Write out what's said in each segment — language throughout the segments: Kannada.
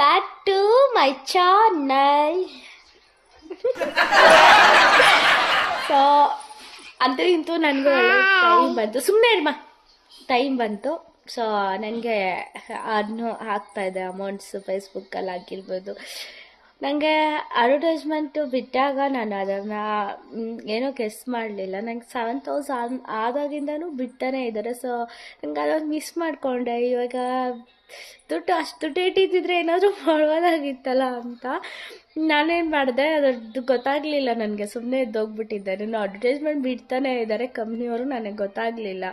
back to my channel. So ಅಂತೂ ಇಂತೂ ನನಗೂ ಟೈಮ್ ಬಂತು, ಸುಮ್ಮನೆ ಇರ್ಮ ಟೈಮ್ ಬಂತು. ಸೊ ನನಗೆ ಅದನ್ನು ಹಾಕ್ತಾಯಿದ್ದೆ ಅಮೌಂಟ್ಸು ಫೇಸ್ಬುಕ್ಕಲ್ಲಿ ಆಗಿರ್ಬೋದು. ನನಗೆ ಅಡ್ವರ್ಟೈಸ್ಮೆಂಟು ಬಿಟ್ಟಾಗ ನಾನು ಅದನ್ನು ಏನೋ ಗೆಸ್ ಮಾಡಲಿಲ್ಲ. ನನಗೆ 7,000 ಆದಾಗಿಂದನೂ ಬಿಡ್ತಾನೆ ಇದ್ದಾರೆ. ಸೊ ನನಗೆ ಅದೊಂದು ಮಿಸ್ ಮಾಡಿಕೊಂಡೆ. ಇವಾಗ ಅಷ್ಟು ದುಡ್ಡು ಇಟ್ಟಿದ್ದಿದ್ರೆ ಏನಾದರೂ ಮಾಡ್ಬೋದಾಗಿತ್ತಲ್ಲ ಅಂತ ನಾನೇನು ಮಾಡಿದೆ, ಅದರದ್ದು ಗೊತ್ತಾಗಲಿಲ್ಲ ನನಗೆ. ಸುಮ್ಮನೆ ಎದ್ದೋಗ್ಬಿಟ್ಟಿದ್ದೆ. ನಾನು ಅಡ್ವರ್ಟೈಸ್ಮೆಂಟ್ ಬಿಡ್ತಾನೆ ಇದ್ದಾರೆ ಕಂಪ್ನಿಯವರು, ನನಗೆ ಗೊತ್ತಾಗಲಿಲ್ಲ.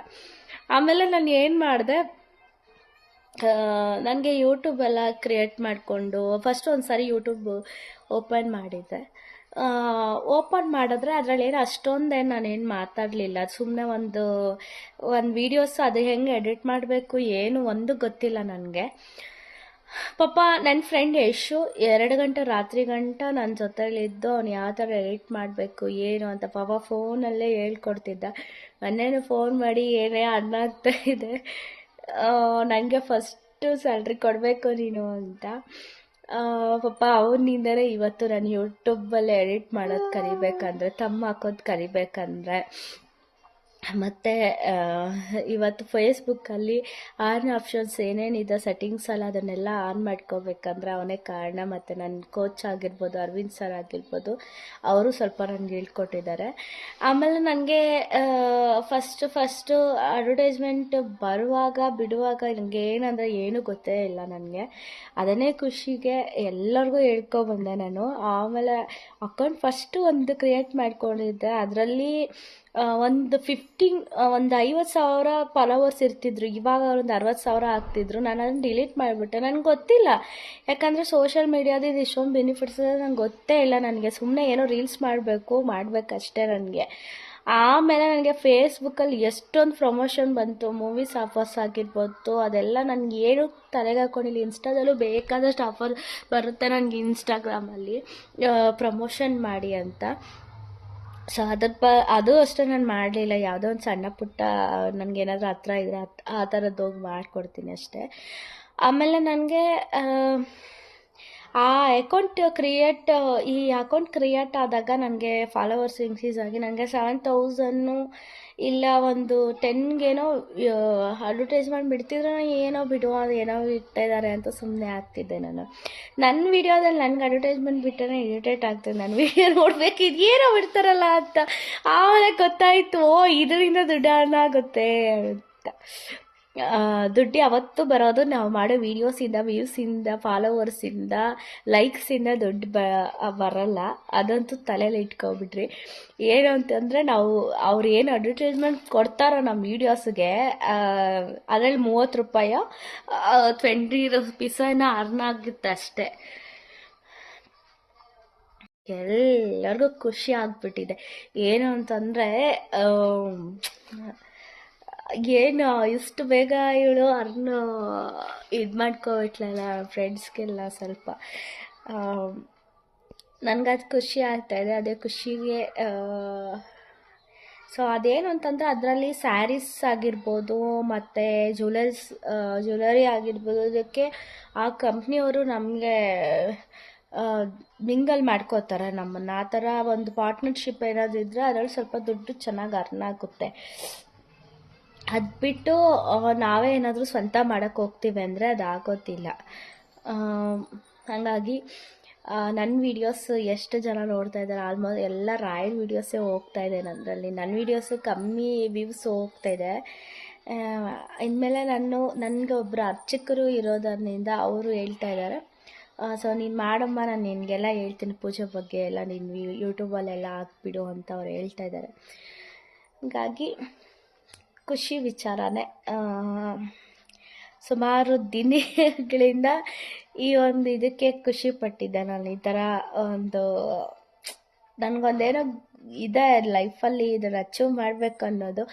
ಆಮೇಲೆ ನಾನು ಏನು ಮಾಡಿದೆ, ನನಗೆ ಯೂಟ್ಯೂಬೆಲ್ಲ ಕ್ರಿಯೇಟ್ ಮಾಡಿಕೊಂಡು ಫಸ್ಟ್ ಒಂದು ಸಾರಿ ಯೂಟ್ಯೂಬ್ ಓಪನ್ ಮಾಡಿದ್ದೆ. ಓಪನ್ ಮಾಡಿದ್ರೆ ಅದರಲ್ಲಿ ಏನು ಅಷ್ಟೊಂದೇನು ನಾನೇನು ಮಾತಾಡಲಿಲ್ಲ. ಸುಮ್ಮನೆ ಒಂದು ವೀಡಿಯೋಸ್ ಅದು ಹೆಂಗೆ ಎಡಿಟ್ ಮಾಡಬೇಕು ಏನು ಒಂದು ಗೊತ್ತಿಲ್ಲ ನನಗೆ. ಪಾಪ ನನ್ನ ಫ್ರೆಂಡ್ ಯಶು 2 ಗಂಟೆ ರಾತ್ರಿ ಗಂಟ ನನ್ನ ಜೊತೆಲಿದ್ದು ಅವ್ನು ಯಾವ ಥರ ಎಡಿಟ್ ಮಾಡಬೇಕು ಏನು ಅಂತ ಪಾಪ ಫೋನಲ್ಲೇ ಹೇಳ್ಕೊಡ್ತಿದ್ದ. ಮೊನ್ನೆನೂ ಫೋನ್ ಮಾಡಿ ಏನೇ ಆಗ್ತಾ ಇದೆ, ನನಗೆ ಫಸ್ಟು ಸ್ಯಾಲ್ರಿ ಕೊಡಬೇಕು ನೀನು ಅಂತ. ಪಾಪ ಅವನಿಂದಲೇ ಇವತ್ತು ನಾನು ಯೂಟ್ಯೂಬಲ್ಲಿ ಎಡಿಟ್ ಮಾಡೋದು ಕಲಿಬೇಕಂದ್ರೆ, ತಮ್ಮ ಹಾಕೋದು ಕಲಿಬೇಕಂದ್ರೆ, ಮತ್ತು ಇವತ್ತು ಫೇಸ್ಬುಕ್ಕಲ್ಲಿ ಆನ್ ಆಪ್ಷನ್ಸ್ ಏನೇನಿದೆ ಸೆಟ್ಟಿಂಗ್ಸಲ್ಲ ಅದನ್ನೆಲ್ಲ ಆನ್ ಮಾಡ್ಕೋಬೇಕಂದ್ರೆ ಅವನೇ ಕಾರಣ. ಮತ್ತು ನನ್ನ ಕೋಚ್ ಆಗಿರ್ಬೋದು, ಅರವಿಂದ್ ಸರ್ ಆಗಿರ್ಬೋದು, ಅವರು ಸ್ವಲ್ಪ ನನಗೆ ಹೇಳ್ಕೊಟ್ಟಿದ್ದಾರೆ. ಆಮೇಲೆ ನನಗೆ ಫಸ್ಟು ಅಡ್ವರ್ಟೈಸ್ಮೆಂಟ್ ಬರುವಾಗ ಬಿಡುವಾಗ ನನಗೆ ಏನಂದರೆ ಏನೂ ಗೊತ್ತೇ ಇಲ್ಲ ನನಗೆ. ಅದನ್ನೇ ಖುಷಿಗೆ ಎಲ್ಲರಿಗೂ ಹೇಳ್ಕೊಬಂದೆ ನಾನು. ಆಮೇಲೆ ಅಕೌಂಟ್ ಫಸ್ಟು ಒಂದು ಕ್ರಿಯೇಟ್ ಮಾಡ್ಕೊಂಡಿದ್ದೆ. ಅದರಲ್ಲಿ ಒಂದು 50,000 ಫಾಲೋವರ್ಸ್ ಇರ್ತಿದ್ರು. ಇವಾಗ ಒಂದು 60,000 ಆಗ್ತಿದ್ರು. ನಾನು ಅದನ್ನು ಡಿಲೀಟ್ ಮಾಡಿಬಿಟ್ಟೆ. ನನಗೆ ಗೊತ್ತಿಲ್ಲ, ಯಾಕಂದರೆ ಸೋಷಿಯಲ್ ಮೀಡಿಯಾದಿಂದ ಇಷ್ಟೊಂದು ಬೆನಿಫಿಟ್ಸ್ ಇದೆ ನಂಗೆ ಗೊತ್ತೇ ಇಲ್ಲ. ನನಗೆ ಸುಮ್ಮನೆ ಏನೋ ರೀಲ್ಸ್ ಮಾಡಬೇಕಷ್ಟೇ ನನಗೆ. ಆಮೇಲೆ ನನಗೆ ಫೇಸ್ಬುಕ್ಕಲ್ಲಿ ಎಷ್ಟೊಂದು ಪ್ರಮೋಷನ್ ಬಂತು, ಮೂವೀಸ್ ಆಫರ್ಸ್ ಆಗಿರ್ಬೋದು, ಅದೆಲ್ಲ ನನಗೆ ಏನು ತಲೆಗೆ ಹಾಕೊಂಡಿಲ್ಲ. ಇನ್ಸ್ಟಾದಲ್ಲೂ ಬೇಕಾದಷ್ಟು ಆಫರ್ ಬರುತ್ತೆ ನನಗೆ ಇನ್ಸ್ಟಾಗ್ರಾಮಲ್ಲಿ ಪ್ರಮೋಷನ್ ಮಾಡಿ ಅಂತ. ಸೊ ಅದು ಅಷ್ಟೇ ನಾನು ಮಾಡಲಿಲ್ಲ. ಯಾವುದೋ ಒಂದು ಸಣ್ಣ ಪುಟ್ಟ ನನಗೇನಾದರೂ ಹತ್ರ ಇದ್ದರೆ ಆ ಥರದ್ದು ಹೋಗಿ ಮಾಡಿಕೊಡ್ತೀನಿ ಅಷ್ಟೇ. ಆಮೇಲೆ ನನಗೆ ಆ ಅಕೌಂಟ್ ಕ್ರಿಯೇಟ್ ಆದಾಗ ನನಗೆ ಫಾಲೋವರ್ಸ್ ಇನ್ಕ್ರೀಸ್ ಆಗಿ ನನಗೆ 7,000 ಇಲ್ಲ ಒಂದು 10ಗೇನೋ ಅಡ್ವರ್ಟೈಸ್ಮೆಂಟ್ ಬಿಡ್ತಿದ್ರೆ ಏನೋ ಬಿಡುವ ಅದು ಏನೋ ಇಟ್ಟಿದ್ದಾರೆ ಅಂತ ಸುಮ್ಮನೆ ಆಗ್ತಿದ್ದೆ ನಾನು. ನನ್ನ ವೀಡಿಯೋದಲ್ಲಿ ನನಗೆ ಅಡ್ವರ್ಟೈಸ್ಮೆಂಟ್ ಬಿಟ್ಟರೆ ಇರಿಟೇಟ್ ಆಗ್ತದೆ. ನನ್ನ ವೀಡಿಯೋ ನೋಡಬೇಕು ಇದೇನೋ ಬಿಡ್ತಾರಲ್ಲ ಅಂತ. ಆಮೇಲೆ ಗೊತ್ತಾಯಿತು, ಇದರಿಂದ ದುಡ್ಡು ಆಗುತ್ತೆ ಅಂತ. ದುಡ್ಡು ಯಾವತ್ತೂ ಬರೋದು ನಾವು ಮಾಡೋ ವೀಡಿಯೋಸಿಂದ, ವ್ಯೂಸಿಂದ, ಫಾಲೋವರ್ಸಿಂದ, ಲೈಕ್ಸಿಂದ ದುಡ್ಡು ಬರಲ್ಲ. ಅದಂತೂ ತಲೆಯಲ್ಲಿ ಇಟ್ಕೊಬಿಡ್ರಿ. ಏನು ಅಂತಂದರೆ ಅವ್ರು ಏನು ಅಡ್ವರ್ಟೈಸ್ಮೆಂಟ್ ಕೊಡ್ತಾರೋ ನಮ್ಮ ವೀಡಿಯೋಸ್ಗೆ, ಅದರಲ್ಲಿ 30 ರೂಪಾಯೋ 20 ರೂಪೀಸೇನೋ ಅರ್ನ್ ಆಗುತ್ತೆ ಅಷ್ಟೇ. ಎಲ್ಲರಿಗೂ ಖುಷಿ ಆಗಿಬಿಟ್ಟಿದೆ. ಏನು ಅಂತಂದರೆ ಏನು ಇಷ್ಟು ಬೇಗ ಇವಳು ಇದು ಮಾಡ್ಕೊಬಿಟ್ಲಲ್ಲ ಫ್ರೆಂಡ್ಸ್ಗೆಲ್ಲ ಸ್ವಲ್ಪ. ನನಗದು ಖುಷಿ ಆಗ್ತಾಯಿದೆ. ಅದೇ ಖುಷಿಗೆ ಸೊ ಅದೇನು ಅಂತಂದರೆ ಅದರಲ್ಲಿ ಸ್ಯಾರೀಸ್ ಆಗಿರ್ಬೋದು ಮತ್ತು ಜ್ಯುವೆಲರಿ ಆಗಿರ್ಬೋದು, ಅದಕ್ಕೆ ಆ ಕಂಪ್ನಿಯವರು ನಮಗೆ ಮಿಂಗಲ್ ಮಾಡ್ಕೋತಾರೆ ನಮ್ಮನ್ನು. ಆ ಥರ ಒಂದು ಪಾರ್ಟ್ನರ್ಶಿಪ್ ಏನಾದರೂ ಇದ್ದರೆ ಅದರಲ್ಲಿ ಸ್ವಲ್ಪ ದುಡ್ಡು ಚೆನ್ನಾಗಿ ಅರ್ನ್ ಆಗುತ್ತೆ. ಅದು ಬಿಟ್ಟು ನಾವೇ ಏನಾದರೂ ಸ್ವಂತ ಮಾಡೋಕ್ಕೆ ಹೋಗ್ತೀವಿ ಅಂದರೆ ಅದು ಆಗೋದಿಲ್ಲ. ಹಾಗಾಗಿ ನನ್ನ ವೀಡಿಯೋಸ್ ಎಷ್ಟು ಜನ ನೋಡ್ತಾ ಇದ್ದಾರೆ, ಆಲ್ಮೋಸ್ಟ್ ಎಲ್ಲ ರಾಯಲ್ ವೀಡಿಯೋಸೇ ಹೋಗ್ತಾಯಿದೆ ನನ್ನದಲ್ಲಿ. ನನ್ನ ವೀಡಿಯೋಸು ಕಮ್ಮಿ ವ್ಯೂಸ್ ಹೋಗ್ತಾಯಿದೆ. ಇನ್ಮೇಲೆ ನನಗೆ ಒಬ್ಬರು ಅರ್ಚಕರು ಇರೋದರಿಂದ ಅವರು ಹೇಳ್ತಾ ಇದ್ದಾರೆ, ಸೊ ನೀನು ಮಾಡಮ್ಮ, ನಾನು ನಿನಗೆಲ್ಲ ಹೇಳ್ತೀನಿ ಪೂಜೆ ಬಗ್ಗೆ ಎಲ್ಲ, ನೀನು ಯೂಟ್ಯೂಬಲ್ಲೆಲ್ಲ ಹಾಕ್ಬಿಡು ಅಂತ ಅವ್ರು ಹೇಳ್ತಾ ಇದ್ದಾರೆ. ಹಾಗಾಗಿ ಖುಷಿ ವಿಚಾರನೇ. ಸುಮಾರು ದಿನಗಳಿಂದ ಈ ಒಂದು ಇದಕ್ಕೆ ಖುಷಿ ಪಟ್ಟಿದ್ದೆ ನಾನು. ಈ ಥರ ಒಂದು ನನಗೊಂದೇನೋ ಇದೆ ಲೈಫಲ್ಲಿ, ಇದನ್ನು ಅಚೀವ್ ಮಾಡಬೇಕು ಅನ್ನೋದು.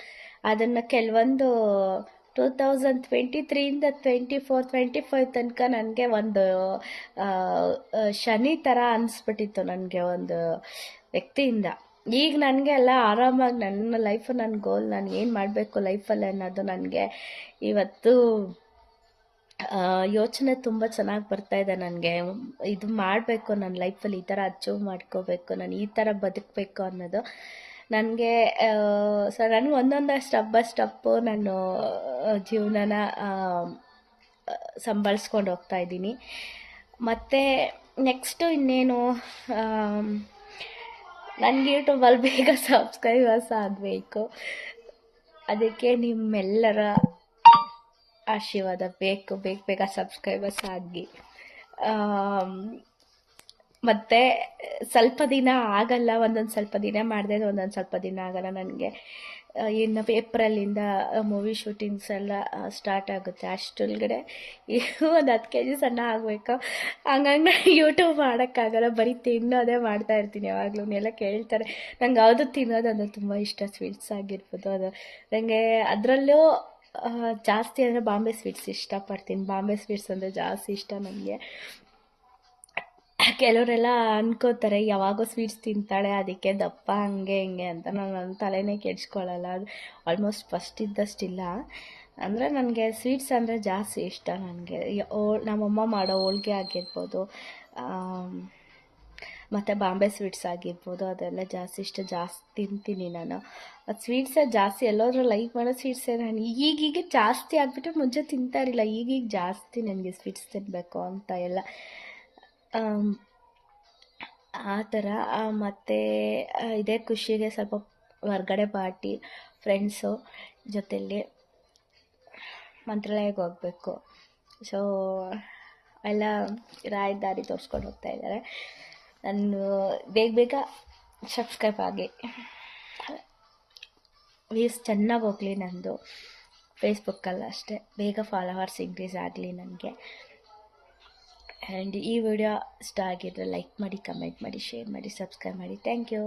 ಅದನ್ನು ಕೆಲವೊಂದು 2023ಇಂದ 24-25 ತನಕ ನನಗೆ ಒಂದು ಶನಿ ಥರ ಅನಿಸ್ಬಿಟ್ಟಿತ್ತು ನನಗೆ ಒಂದು ವ್ಯಕ್ತಿಯಿಂದ. ಈಗ ನನಗೆ ಎಲ್ಲ ಆರಾಮಾಗಿ ನನ್ನ ಲೈಫು, ನನ್ನ ಗೋಲ್, ನಾನು ಏನು ಮಾಡಬೇಕು ಲೈಫಲ್ಲಿ ಅನ್ನೋದು ನನಗೆ ಇವತ್ತು ಯೋಚನೆ ತುಂಬ ಚೆನ್ನಾಗಿ ಬರ್ತಾ ಇದೆ ನನಗೆ. ಇದು ಮಾಡಬೇಕು ನನ್ನ ಲೈಫಲ್ಲಿ, ಈ ಥರ ಅಚೀವ್ ಮಾಡ್ಕೋಬೇಕು, ನಾನು ಈ ಥರ ಬದುಕಬೇಕು ಅನ್ನೋದು ನನಗೆ. ಸೊ ನನಗೆ ಒಂದೊಂದು ಸ್ಟೆಪ್ ಬೈ ಸ್ಟೆಪ್ಪು ನಾನು ಜೀವನನ ಸಂಭಾಳಿಸ್ಕೊಂಡು ಹೋಗ್ತಾ ಇದ್ದೀನಿ. ಮತ್ತು ನೆಕ್ಸ್ಟು ಇನ್ನೇನು, ನನಗೆ ಯೂಟ್ಯೂಬಲ್ಲಿ ಬೇಗ ಸಬ್ಸ್ಕ್ರೈಬರ್ಸ್ ಆಗಬೇಕು. ಅದಕ್ಕೆ ನಿಮ್ಮೆಲ್ಲರ ಆಶೀರ್ವಾದ ಬೇಕು, ಬೇಗ ಸಬ್ಸ್ಕ್ರೈಬರ್ಸ್ ಆಗಿ. ಮತ್ತು ಸ್ವಲ್ಪ ದಿನ ಆಗಲ್ಲ, ಒಂದೊಂದು ಸ್ವಲ್ಪ ದಿನ ಮಾಡಿದೆ, ಒಂದೊಂದು ಸ್ವಲ್ಪ ದಿನ ಆಗಲ್ಲ ನನಗೆ. ಇನ್ನು ಏಪ್ರಿಲಿಂದ ಮೂವಿ ಶೂಟಿಂಗ್ಸ್ ಎಲ್ಲ ಸ್ಟಾರ್ಟ್ ಆಗುತ್ತೆ. ಅಷ್ಟರೊಳಗಡೆ ಒಂದು 10 kg ಸಣ್ಣ ಆಗಬೇಕು. ಹಂಗಾಗಿ ನಾನು ಯೂಟ್ಯೂಬ್ ಮಾಡೋಕ್ಕಾಗಲ್ಲ, ಬರೀ ತಿನ್ನೋದೇ ಮಾಡ್ತಾ ಇರ್ತೀನಿ ಯಾವಾಗಲೂ. ಎಲ್ಲ ಕೇಳ್ತಾರೆ, ನಂಗೆ ಯಾವುದು ತಿನ್ನೋದು ಅಂದರೆ ತುಂಬ ಇಷ್ಟ. ಸ್ವೀಟ್ಸ್ ಆಗಿರ್ಬೋದು, ಅದು ನನಗೆ ಅದರಲ್ಲೂ ಜಾಸ್ತಿ ಅಂದರೆ ಬಾಂಬೆ ಸ್ವೀಟ್ಸ್ ಇಷ್ಟಪಡ್ತೀನಿ. ಬಾಂಬೆ ಸ್ವೀಟ್ಸ್ ಅಂದರೆ ಜಾಸ್ತಿ ಇಷ್ಟ ನನಗೆ. ಕೆಲವರೆಲ್ಲ ಅನ್ಕೋತಾರೆ ಯಾವಾಗೋ ಸ್ವೀಟ್ಸ್ ತಿಂತಾಳೆ ಅದಕ್ಕೆ ದಪ್ಪ ಹಂಗೆ ಹಿಂಗೆ ಅಂತ. ನನ್ನ ತಲೆನೇ ಕೆಡಿಸ್ಕೊಳ್ಳಲ್ಲ. ಅದು ಆಲ್ಮೋಸ್ಟ್ ಫಸ್ಟ್ ಇದ್ದಷ್ಟಿಲ್ಲ. ಅಂದರೆ ನನಗೆ ಸ್ವೀಟ್ಸ್ ಅಂದರೆ ಜಾಸ್ತಿ ಇಷ್ಟ. ನನಗೆ ನಮ್ಮಮ್ಮ ಮಾಡೋ ಹೋಳ್ಗೆ ಆಗಿರ್ಬೋದು, ಮತ್ತು ಬಾಂಬೆ ಸ್ವೀಟ್ಸ್ ಆಗಿರ್ಬೋದು, ಅದೆಲ್ಲ ಜಾಸ್ತಿ ಇಷ್ಟ, ಜಾಸ್ತಿ ತಿಂತೀನಿ ನಾನು. ಅದು ಸ್ವೀಟ್ಸೇ ಜಾಸ್ತಿ, ಎಲ್ಲೋದ್ರೂ ಲೈಕ್ ಮಾಡೋ ಸ್ವೀಟ್ಸೇ. ನಾನು ಈಗೀಗ ಜಾಸ್ತಿ ಆಗಿಬಿಟ್ಟು ಮುಂಚೆ ತಿಂತಾ ಇರಲಿಲ್ಲ, ಈಗೀಗ ಜಾಸ್ತಿ ನನಗೆ ಸ್ವೀಟ್ಸ್ ತಿನ್ನಬೇಕು ಅಂತ ಎಲ್ಲ ಆ ಥರ. ಮತ್ತು ಇದೇ ಖುಷಿಗೆ ಸ್ವಲ್ಪ ಹೊರ್ಗಡೆ ಪಾರ್ಟಿ ಫ್ರೆಂಡ್ಸು ಜೊತೆಯಲ್ಲಿ ಮಂತ್ರಾಲಯಕ್ಕೆ ಹೋಗಬೇಕು. ಸೊ ಎಲ್ಲ ರಾಯರ ದಾರಿ ತೋರಿಸ್ಕೊಂಡು ಹೋಗ್ತಾ ಇದ್ದಾರೆ. ನಾನು ಬೇಗ ಸಬ್ಸ್ಕ್ರೈಬ್ ಆಗಿ, ವ್ಯೂಸ್ ಚೆನ್ನಾಗಿ ಹೋಗಲಿ ನಂದು. ಫೇಸ್ಬುಕ್ಕಲ್ಲ ಅಷ್ಟೇ, ಬೇಗ ಫಾಲೋವರ್ಸ್ ಇನ್ಕ್ರೀಸ್ ಆಗಲಿ ನನಗೆ. ಆ್ಯಂಡ್ ಈ ವಿಡಿಯೋ ಇಷ್ಟ ಆಗಿದ್ರೆ ಲೈಕ್ ಮಾಡಿ, ಕಮೆಂಟ್ ಮಾಡಿ, ಶೇರ್ ಮಾಡಿ, ಸಬ್ಸ್ಕ್ರೈಬ್ ಮಾಡಿ. Thank you.